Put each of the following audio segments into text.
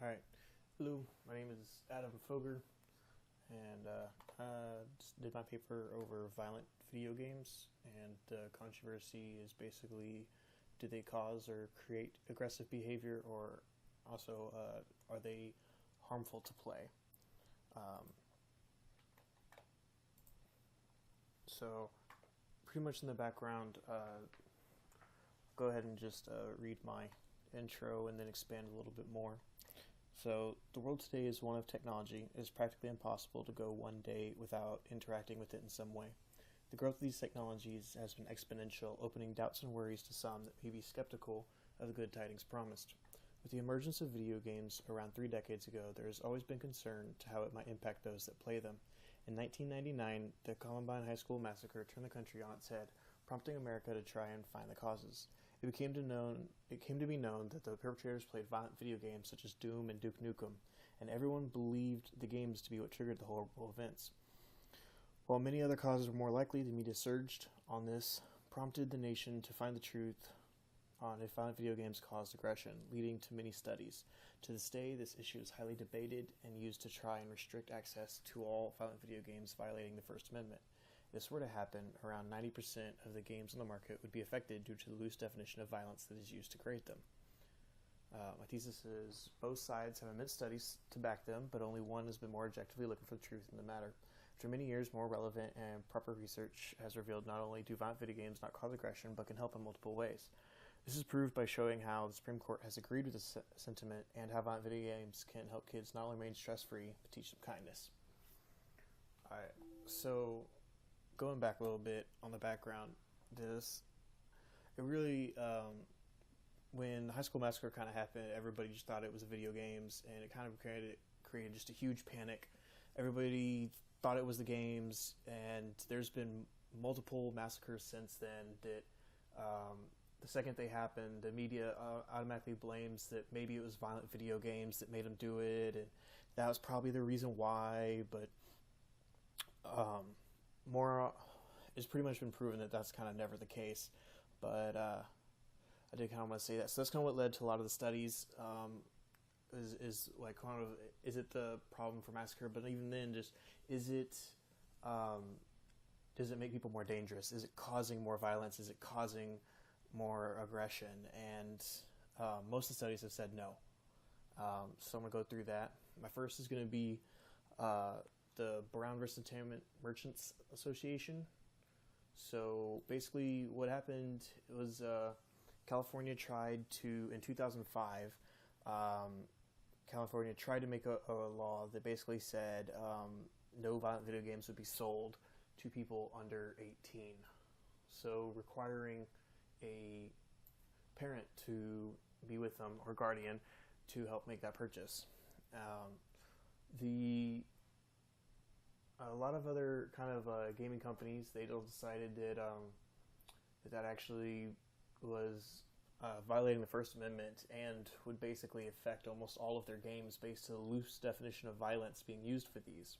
Alright, hello, my name is Adam Foger, and I just did my paper over violent video games, and the controversy is basically, do they cause or create aggressive behavior, or also are they harmful to play? Um, so, pretty much in the background, go ahead and just read my intro and then expand a little bit more. So, the world today is one of technology. It is practically impossible to go one day without interacting with it in some way. The growth of these technologies has been exponential, opening doubts and worries to some that may be skeptical of the good tidings promised. With the emergence of video games around 3 decades ago, there has always been concern to how it might impact those that play them. In 1999, the Columbine High School massacre turned the country on its head, prompting America to try and find the causes. It came to be known that the perpetrators played violent video games such as Doom and Duke Nukem, and everyone believed the games to be what triggered the horrible events. While many other causes were more likely, the media surged on this, prompted the nation to find the truth on if violent video games caused aggression, leading to many studies. To this day, this issue is highly debated and used to try and restrict access to all violent video games violating the First Amendment. If this were to happen, around 90% of the games on the market would be affected due to the loose definition of violence that is used to create them. My thesis is both sides have immense studies to back them, but only one has been more objectively looking for the truth in the matter. After many years, more relevant and proper research has revealed not only do violent video games not cause aggression, but can help in multiple ways. This is proved by showing how the Supreme Court has agreed with this sentiment and how violent video games can help kids not only remain stress-free, but teach them kindness. Alright, so going back a little bit on the background, it really, when the high school massacre kind of happened, everybody just thought it was video games, and it kind of created just a huge panic. Everybody thought it was the games, and there's been multiple massacres since then that the second they happened, the media automatically blames that maybe it was violent video games that made them do it, and that was probably the reason why, but more it's pretty much been proven that that's kind of never the case, but I did kind of want to say that. So that's kind of what led to a lot of the studies. Is like kind of, is it the problem for massacre? But even then, just is it does it make people more dangerous? Is it causing more violence? Is it causing more aggression? And most of the studies have said no. So I'm gonna go through that. My first is going to be the Brown vs. Entertainment Merchants Association. So basically what happened was California tried to, in 2005, California tried to make a law that basically said no violent video games would be sold to people under 18. So requiring a parent to be with them, or guardian, to help make that purchase. A lot of other kind of gaming companies, they decided that that actually was violating the First Amendment and would basically affect almost all of their games based on the loose definition of violence being used for these.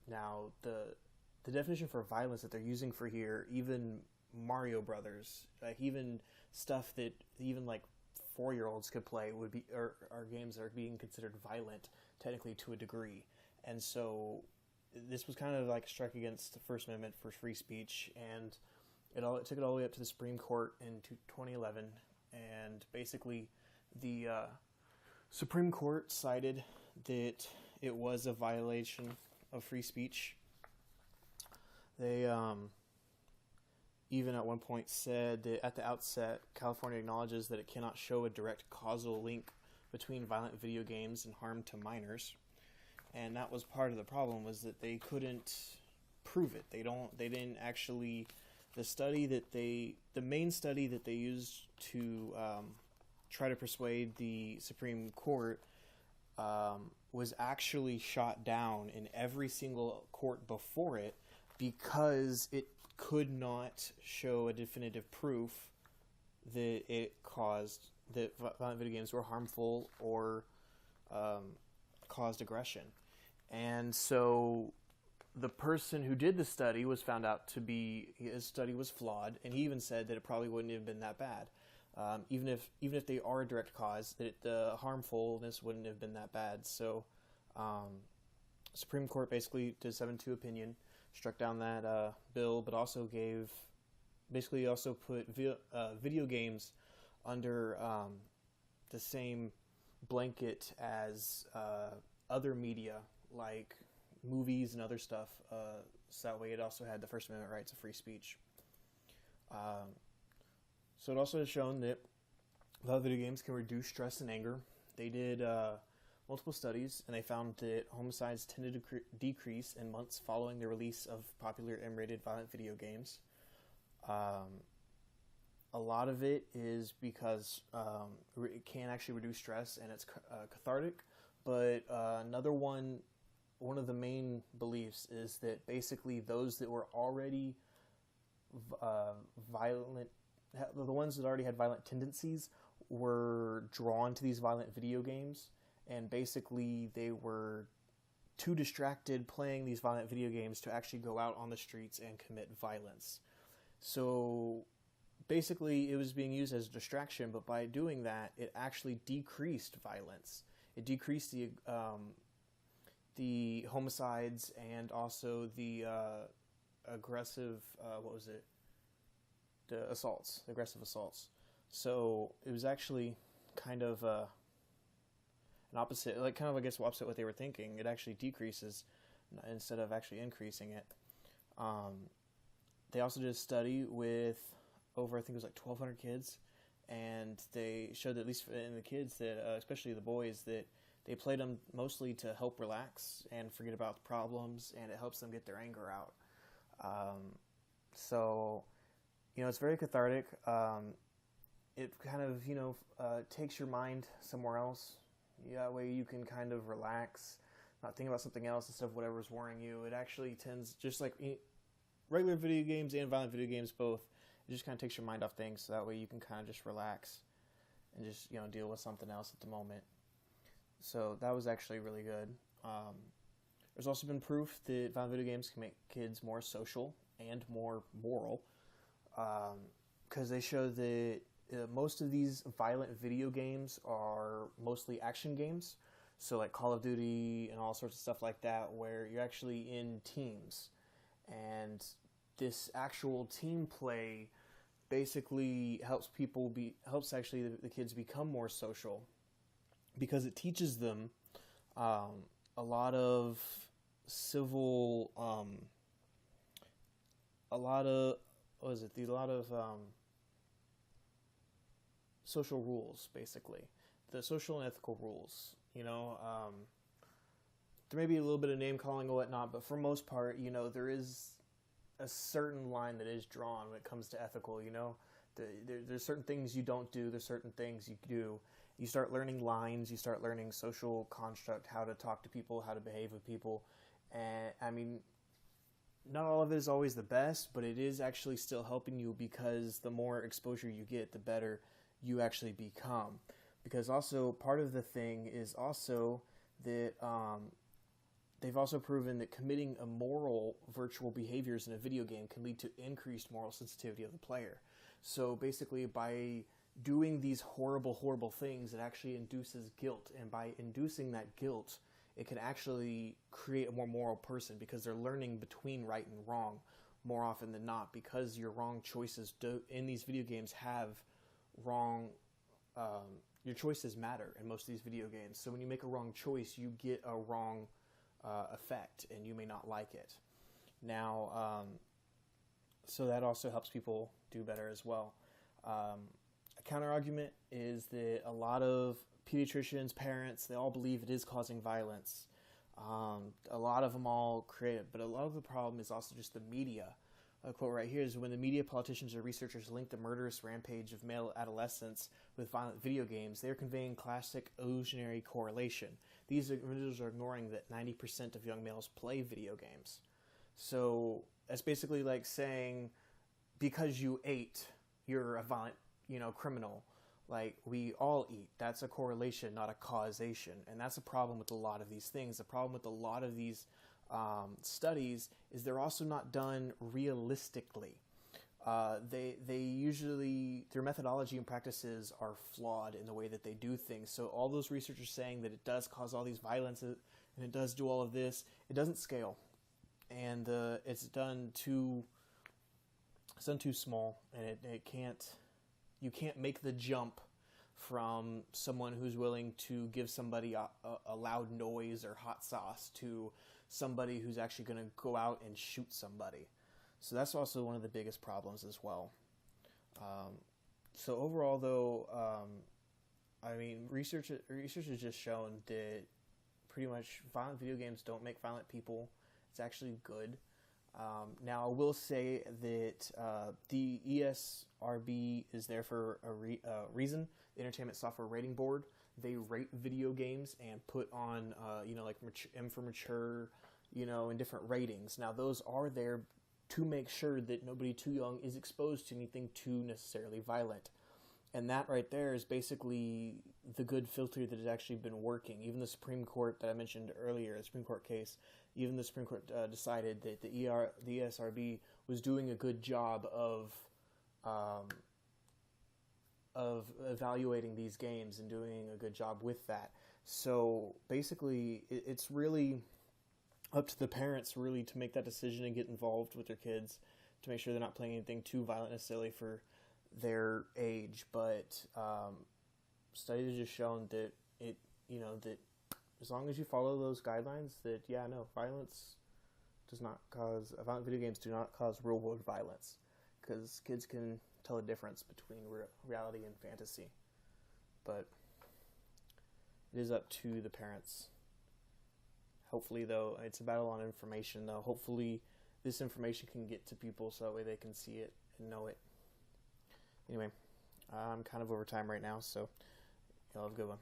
Now, the definition for violence that they're using for here, even Mario Brothers, like even stuff that even like 4-year-olds could play, would be are games that are being considered violent technically to a degree. And so this was kind of like a strike against the First Amendment for free speech, and it took it all the way up to the Supreme Court in 2011, and basically the Supreme Court cited that it was a violation of free speech. They even at one point said that at the outset, California acknowledges that it cannot show a direct causal link between violent video games and harm to minors. And that was part of the problem, was that they couldn't prove it. They didn't actually, the main study that they used to try to persuade the Supreme Court was actually shot down in every single court before it, because it could not show a definitive proof that that violent video games were harmful or caused aggression. And so the person who did the study was found out to be, his study was flawed, and he even said that it probably wouldn't have been that bad. Even if they are a direct cause, that the harmfulness wouldn't have been that bad. So, Supreme Court basically did 7-2 opinion, struck down that bill, but also put video games under the same blanket as other media like movies and other stuff. So that way, it also had the First Amendment rights of free speech. So it also has shown that video games can reduce stress and anger. They did multiple studies, and they found that homicides tended to decrease in months following the release of popular M-rated violent video games. A lot of it is because it can actually reduce stress, and it's cathartic. But one of the main beliefs is that basically those that were already violent, the ones that already had violent tendencies, were drawn to these violent video games, and basically they were too distracted playing these violent video games to actually go out on the streets and commit violence. So basically it was being used as a distraction, but by doing that, it actually decreased violence. It decreased the homicides and also the aggressive aggressive assaults. So it was actually kind of an opposite, opposite what they were thinking. It actually decreases instead of actually increasing it. They also did a study with over, I think it was like 1,200 kids, and they showed that, at least in the kids, that especially the boys, that they played them mostly to help relax and forget about the problems, and it helps them get their anger out. So, it's very cathartic. It kind of, takes your mind somewhere else. That way you can kind of relax, not think about something else instead of whatever's worrying you. It actually tends, just like regular video games and violent video games both, it just kind of takes your mind off things, so that way you can kind of just relax and just, deal with something else at the moment. So that was actually really good. There's also been proof that violent video games can make kids more social and more moral, because they show that most of these violent video games are mostly action games, so like Call of Duty and all sorts of stuff like that, where you're actually in teams, and this actual team play basically helps actually the kids become more social, because it teaches them a lot of civil, social rules, basically. The social and ethical rules, there may be a little bit of name calling and whatnot, but for most part, there is a certain line that is drawn when it comes to ethical, there's certain things you don't do, there's certain things you do. You start learning lines, you start learning social construct, how to talk to people, how to behave with people. And I mean, not all of it is always the best, but it is actually still helping you, because the more exposure you get, the better you actually become. Because also part of the thing is also that they've also proven that committing immoral virtual behaviors in a video game can lead to increased moral sensitivity of the player. So basically, by doing these horrible things, it actually induces guilt, and by inducing that guilt, it can actually create a more moral person, because they're learning between right and wrong more often than not, because your wrong choices in these video games have wrong, your choices matter in most of these video games. So when you make a wrong choice, you get a wrong effect, and you may not like it. Now, so that also helps people do better as well. A counter argument is that a lot of pediatricians, parents, they all believe it is causing violence. A lot of them all create it, but a lot of the problem is also just the media. A quote right here is, when the media, politicians, or researchers link the murderous rampage of male adolescents with violent video games, they are conveying classic illusionary correlation. These individuals are ignoring that 90% of young males play video games. So that's basically like saying, because you ate, you're a violent, criminal. Like, we all eat. That's a correlation, not a causation. And that's a problem with a lot of these things. The problem with a lot of these studies is they're also not done realistically. they usually, their methodology and practices are flawed in the way that they do things. So all those researchers saying that it does cause all these violence and it does do all of this, it doesn't scale, and it's done too small, and you can't make the jump from someone who's willing to give somebody a loud noise or hot sauce to somebody who's actually going to go out and shoot somebody. So that's also one of the biggest problems as well. So overall, though, I mean, research has just shown that pretty much violent video games don't make violent people. It's actually good. Now, I will say that the ESRB is there for a reason. The Entertainment Software Rating Board, they rate video games and put on, like M for mature, and different ratings. Now, those are there to make sure that nobody too young is exposed to anything too necessarily violent. And that right there is basically the good filter that has actually been working. Even the Supreme Court that I mentioned earlier, the Supreme Court case, even the Supreme Court decided that the ESRB was doing a good job of evaluating these games and doing a good job with that. So basically, it's really up to the parents really to make that decision and get involved with their kids to make sure they're not playing anything too violent necessarily for their age. But studies have just shown that that as long as you follow those guidelines, that violent video games do not cause real world violence, because kids can tell the difference between reality and fantasy. But it is up to the parents. Hopefully, though, it's a battle on information, though. Hopefully, this information can get to people so that way they can see it and know it. Anyway, I'm kind of over time right now, so y'all have a good one.